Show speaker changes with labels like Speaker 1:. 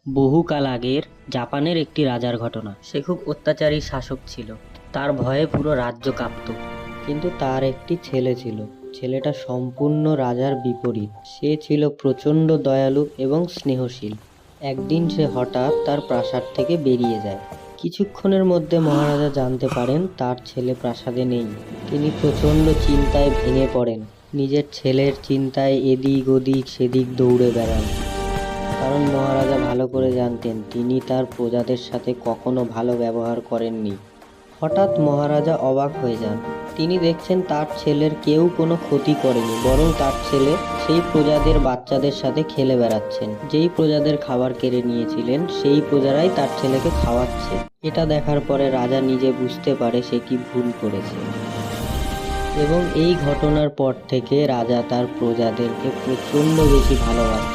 Speaker 1: বহুকাল আগের জাপানের একটি রাজার ঘটনা। সে খুব অত্যাচারী শাসক ছিল। তার ভয়ে পুরো রাজ্য কাঁপত। কিন্তু তার একটি ছেলে ছিল। ছেলেটা সম্পূর্ণ রাজার বিপরীত। সে ছিল প্রচণ্ড দয়ালু এবং স্নেহশীল। একদিন সে হঠাৎ তার প্রাসাদ থেকে বেরিয়ে যায়। কিছুক্ষণের মধ্যে মহারাজা জানতে পারেন তার ছেলে প্রাসাদে নেই। তিনি প্রচণ্ড চিন্তায় ভেঙে পড়েন। নিজের ছেলের চিন্তায় এদিক ওদিক সেদিক দৌড়ে বেড়ান। কারণ মহারাজা ভালো করে জানতেন তিনি তার প্রজাদের সাথে কখনো ভালো ব্যবহার করেননি। হঠাৎ মহারাজা অবাক হয়ে যান। তিনি দেখছেন তার ছেলের কেউ কোনো ক্ষতি করেনি, বরং তার ছেলে সেই প্রজাদের বাচ্চাদের সাথে খেলে বেড়াচ্ছেন। যেই প্রজাদের খাবার কেড়ে নিয়েছিলেন সেই প্রজারাই তার ছেলেকে খাওয়াচ্ছে। এটা দেখার পরে রাজা নিজে বুঝতে পারে সে কি ভুল করেছে। এবং এই ঘটনার পর থেকে রাজা তার প্রজাদেরকে প্রচণ্ড বেশি ভালোবাসতেন।